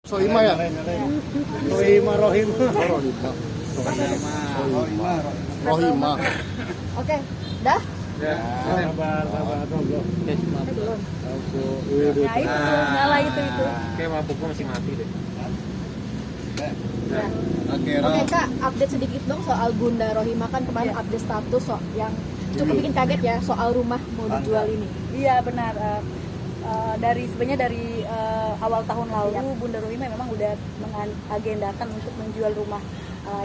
Soima ya? Rohima. Rohima. Oke, dah? Sabar. Belum. Ya itu, nyala itu. Kayak mabuknya masih mati deh. Ya. Oke Kak, update sedikit dong soal Bunda Rohima, kan kemarin update status yang cukup bikin kaget ya soal rumah mau dijual ini. Iya benar. Sebenarnya dari awal tahun lalu Bunda Rohima memang udah mengagendakan untuk menjual rumah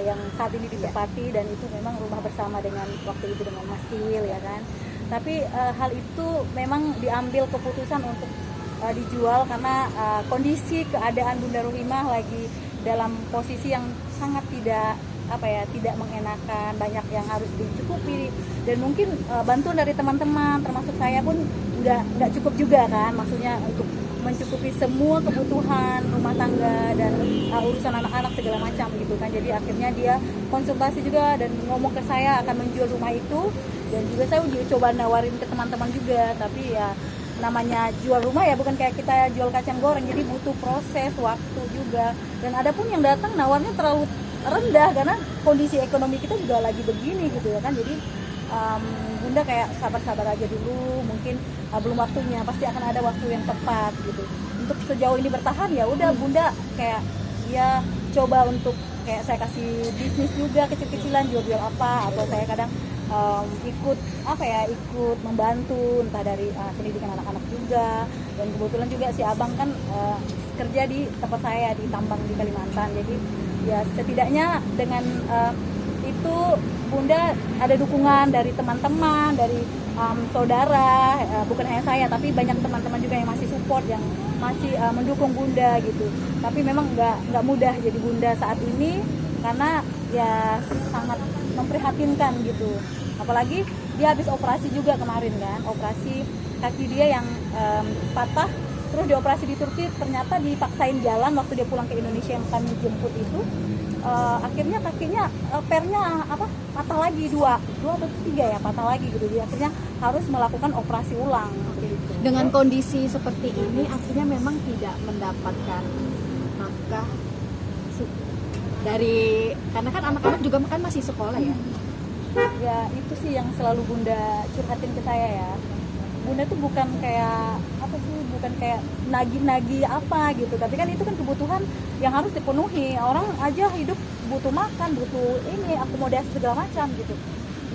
yang saat ini ditempati, dan itu memang rumah bersama dengan waktu itu dengan Mas Kiwil ya kan. Tapi hal itu memang diambil keputusan untuk dijual karena kondisi keadaan Bunda Rohima lagi dalam posisi yang sangat tidak mengenakan, banyak yang harus dicukupi, dan mungkin bantuan dari teman-teman termasuk saya pun udah nggak cukup juga kan, maksudnya untuk mencukupi semua kebutuhan rumah tangga dan urusan anak-anak segala macam gitu kan. Jadi akhirnya dia konsultasi juga dan ngomong ke saya akan menjual rumah itu, dan juga saya udah coba nawarin ke teman-teman juga, tapi ya namanya jual rumah ya bukan kayak kita jual kacang goreng, jadi butuh proses waktu juga. Dan ada pun yang datang nawarnya terlalu rendah karena kondisi ekonomi kita juga lagi begini gitu ya kan. Jadi Bunda kayak sabar-sabar aja dulu, mungkin belum waktunya, pasti akan ada waktu yang tepat gitu. Untuk sejauh ini bertahan ya udah Bunda kayak ya coba untuk kayak saya kasih bisnis juga kecil-kecilan, jual-jual apa, atau saya kadang ikut membantu entah dari pendidikan anak-anak juga. Dan kebetulan juga si abang kan kerja di tempat saya di tambang di Kalimantan, jadi ya setidaknya dengan itu Bunda ada dukungan dari teman-teman, dari saudara, bukan hanya saya tapi banyak teman-teman juga yang masih support, yang masih mendukung Bunda gitu. Tapi memang nggak mudah jadi Bunda saat ini karena ya sangat memprihatinkan gitu. Apalagi dia habis operasi juga kemarin kan, operasi kaki dia yang patah, terus dioperasi di Turki, ternyata dipaksain jalan waktu dia pulang ke Indonesia yang kami jemput itu. Akhirnya kakinya pernya patah lagi dua atau tiga ya, patah lagi gitu. Dia akhirnya harus melakukan operasi ulang gitu. Dengan kondisi seperti ini akhirnya memang tidak mendapatkan nafkah dari, karena kan anak-anak juga kan masih sekolah ya. Ya itu sih yang selalu Bunda curhatin ke saya ya. Bunda tuh bukan kayak nagih-nagih apa gitu, tapi kan itu kan kebutuhan yang harus dipenuhi. Orang aja hidup butuh makan, butuh ini akomodasi segala macam gitu.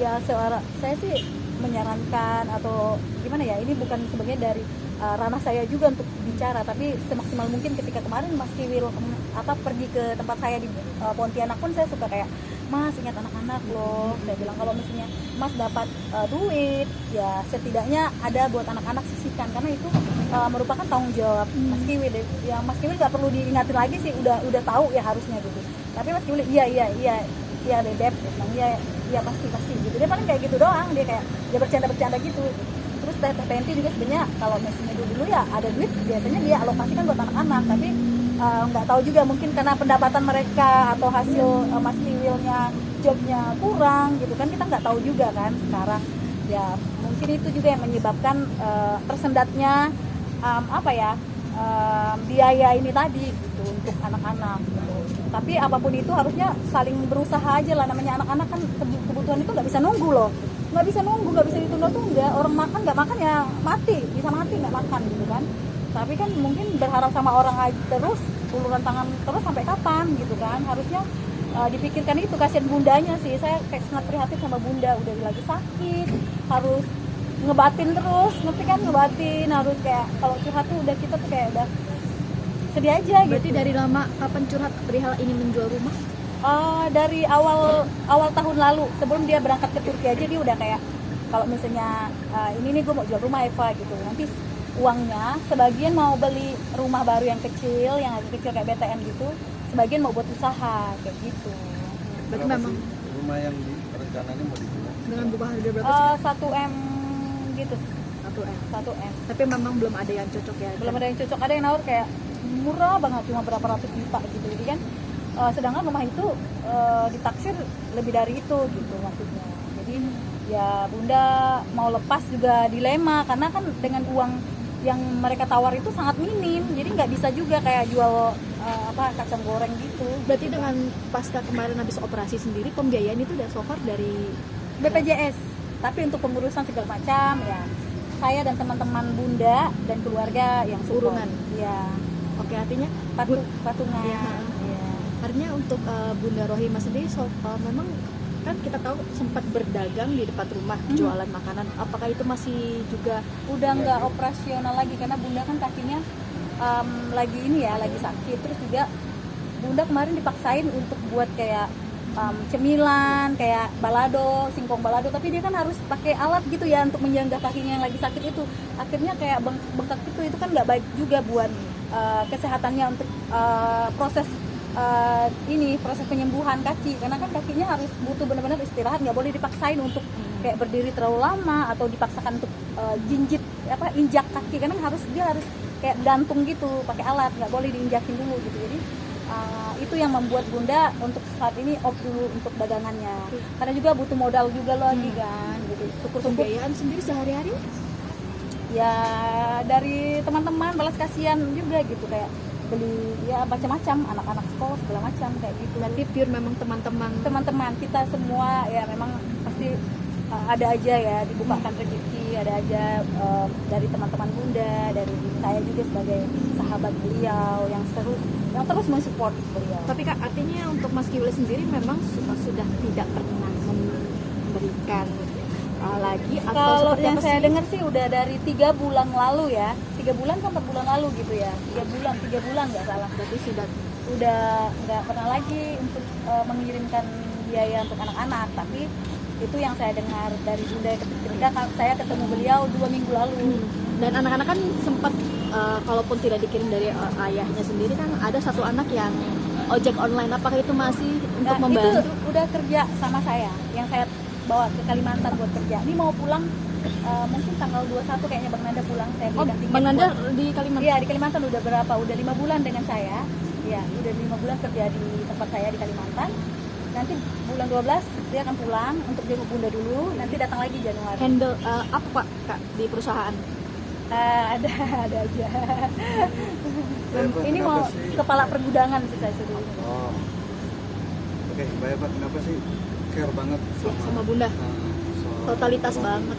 Ya saya sih menyarankan atau gimana ya, ini bukan sebenarnya dari ranah saya juga untuk bicara, tapi semaksimal mungkin ketika kemarin Mas Kiwil pergi ke tempat saya di Pontianak pun saya suka kayak, Mas ingat anak-anak loh, saya bilang kalau misalnya Mas dapat duit ya setidaknya ada buat anak-anak sisihkan, karena itu merupakan tanggung jawab Mas Kiwil. Ya Mas Kiwil nggak perlu diingatin lagi sih, udah tahu ya harusnya gitu. Tapi Mas Kiwil iya Beb, iya pasti gitu. Dia paling kayak gitu doang, dia kayak dia bercanda gitu. Terus Teh Penti juga sebenarnya kalau misalnya dulu ya ada duit biasanya dia alokasikan buat anak-anak, tapi nggak tahu juga mungkin karena pendapatan mereka atau hasil Mas Kiwilnya jobnya kurang gitu kan, kita nggak tahu juga kan sekarang ya. Mungkin itu juga yang menyebabkan tersendatnya biaya ini tadi gitu untuk anak-anak gitu. Tapi apapun itu harusnya saling berusaha aja lah, namanya anak-anak kan kebutuhan itu nggak bisa nunggu loh, nggak bisa ditunda-tunda. Orang makan nggak makan ya bisa mati nggak makan gitu kan. Tapi kan mungkin berharap sama orang aja terus, uluran tangan terus sampai kapan gitu kan. Harusnya dipikirkan itu, kasihan Bundanya sih. Saya kayak sangat prihatin sama Bunda, udah lagi sakit, harus ngebatin terus, ngerti kan, ngebatin, harus kayak kalau curhat tuh udah kita tuh kayak udah sedih aja. Berarti gitu. dari lama kapan curhat perihal ini menjual rumah? Dari awal tahun lalu, sebelum dia berangkat ke Turki aja dia udah kayak, kalau misalnya ini nih gue mau jual rumah Eva gitu, nanti uangnya sebagian mau beli rumah baru yang kecil, yang agak kecil kayak BTN gitu, sebagian mau buat usaha kayak gitu. Berarti memang Rumah yang rencananya mau dijual dengan buka harga berapa sih? 1M gitu. 1M. Tapi memang belum ada yang cocok ya? Belum ada yang cocok, ada yang nawar kayak murah banget cuma berapa ratus juta gitu. Jadi kan sedangkan rumah itu ditaksir lebih dari itu gitu maksudnya. Jadi ya Bunda mau lepas juga dilema, karena kan dengan uang yang mereka tawar itu sangat minim, jadi nggak bisa juga kayak jual kacang goreng gitu. Berarti dengan pasca kemarin habis operasi sendiri pembiayaan itu udah so far dari BPJS, tapi untuk pengurusan segala macam ya saya dan teman-teman Bunda dan keluarga yang support. Urungan. Ya, oke, artinya patungan. Iya. Ya. artinya untuk Bunda Rohimah sendiri memang kan kita tahu sempat berdagang di depan rumah jualan makanan, apakah itu masih juga Udah nggak operasional lagi karena Bunda kan kakinya lagi ini ya, lagi sakit. Terus juga Bunda kemarin dipaksain untuk buat kayak cemilan, kayak balado, singkong balado, tapi dia kan harus pakai alat gitu ya untuk menjaga kakinya yang lagi sakit itu. Akhirnya kayak bengkak itu kan nggak baik juga buat kesehatannya untuk proses proses penyembuhan kaki, karena kan kakinya harus butuh benar-benar istirahat, nggak boleh dipaksain untuk kayak berdiri terlalu lama atau dipaksakan untuk injak kaki, karena dia harus kayak gantung gitu pakai alat, nggak boleh diinjakin dulu gitu. Jadi itu yang membuat Bunda untuk saat ini off dulu untuk dagangannya, karena juga butuh modal juga lagi kan gitu. Syukur-syukur pembiayaan sendiri sehari-hari ya dari teman-teman balas kasihan juga gitu, kayak beli ya macam-macam, anak-anak sekolah segala macam kayak gitu. berarti pure memang Teman-teman kita semua ya memang pasti ada aja ya dibukakan rezeki, ada aja dari teman-teman Bunda, dari saya juga sebagai sahabat beliau yang terus mensupport beliau. Tapi Kak, artinya untuk Mas Kiwil sendiri memang sudah tidak pernah memberikan lagi atau Kalau seperti yang apa saya sih? dengar sih udah dari 3 bulan lalu ya, 3 bulan ke 4 bulan lalu gitu ya, 3 bulan nggak salah. Berarti sudah Udah nggak pernah lagi untuk mengirimkan biaya untuk anak-anak, tapi itu yang saya dengar dari Bunda ketika saya ketemu beliau 2 minggu lalu. dan anak-anak kan sempat kalaupun tidak dikirim dari ayahnya sendiri kan ada satu anak yang ojek online, apakah itu masih untuk Nah, membantu? itu udah kerja sama saya, yang saya bawa ke Kalimantan buat kerja. Ini mau pulang mungkin tanggal 21 kayaknya Bang Nanda pulang. Saya belikan tiket Bang Nanda buat- di Kalimantan? Iya, di Kalimantan udah berapa? Udah 5 bulan dengan saya. Ya, udah 5 bulan kerja di tempat saya di Kalimantan. Nanti bulan 12 dia akan pulang untuk jenguk Bunda dulu. Nanti datang lagi Januari. Handle apa Kak di perusahaan? Ada aja. Ini mau kepala pergudangan sih saya suruh. Oh. Oke, Mbak Eva, kenapa sih care banget Sama Bunda? soal Totalitas ekonomi? banget.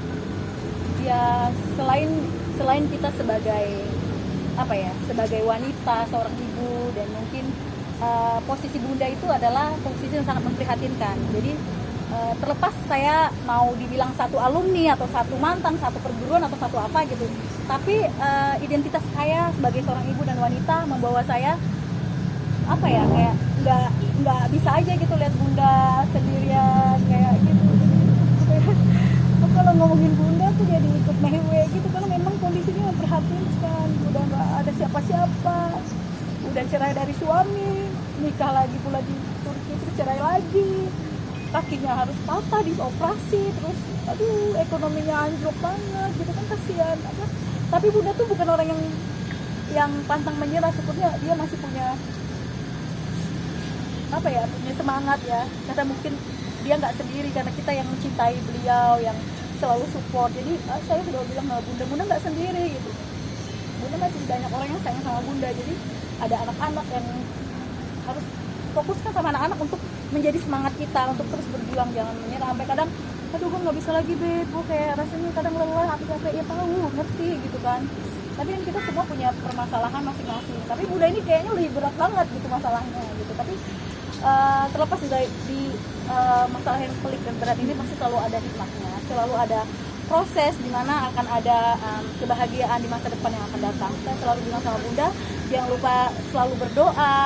Ya selain kita sebagai sebagai wanita, seorang ibu, dan mungkin posisi Bunda itu adalah posisi yang sangat memprihatinkan. Jadi terlepas saya mau dibilang satu alumni atau satu mantan, satu perguruan atau satu apa gitu, tapi identitas saya sebagai seorang ibu dan wanita membawa saya kayak nggak bisa aja gitu lihat Bunda sendirian kayak gitu. Kalau ngomongin Bunda tuh jadi ikut mehewe gitu, karena memang kondisinya memprihatinkan. Udah nggak ada siapa-siapa, udah cerai dari suami, nikah lagi pula di Turki, terus cerai lagi, kakinya harus patah dioperasi, terus aduh ekonominya anjlok banget gitu kan, kasihan. Tapi Bunda tuh bukan orang yang pantang menyerah, sepertinya dia masih punya punya semangat ya, karena mungkin dia nggak sendiri, karena kita yang mencintai beliau, yang selalu support. Jadi saya sudah bilang sama Bunda nggak sendiri gitu. Bunda masih banyak orang yang sayang sama Bunda, jadi ada anak-anak yang harus fokuskan sama anak-anak untuk menjadi semangat kita untuk terus berjuang, jangan menyerah. Sampai kadang aduh gue nggak bisa lagi Beb, gue kayak rasanya kadang lelah, capek, ya tahu, ngerti gitu kan. Tapi kan kita semua punya permasalahan masing-masing, tapi Bunda ini kayaknya lebih berat banget gitu masalahnya gitu. Tapi terlepas dari masalah yang pelik dan berat ini, pasti selalu ada hikmahnya, selalu ada proses di mana akan ada kebahagiaan di masa depan yang akan datang. Saya selalu bilang sama Bunda, jangan lupa selalu berdoa,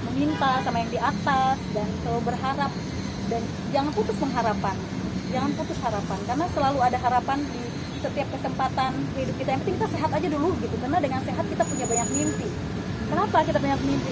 meminta sama yang di atas, dan selalu berharap, dan jangan putus harapan, karena selalu ada harapan di setiap kesempatan hidup kita. Yang penting kita sehat aja dulu gitu, karena dengan sehat kita punya banyak mimpi. Kenapa kita banyak mimpi?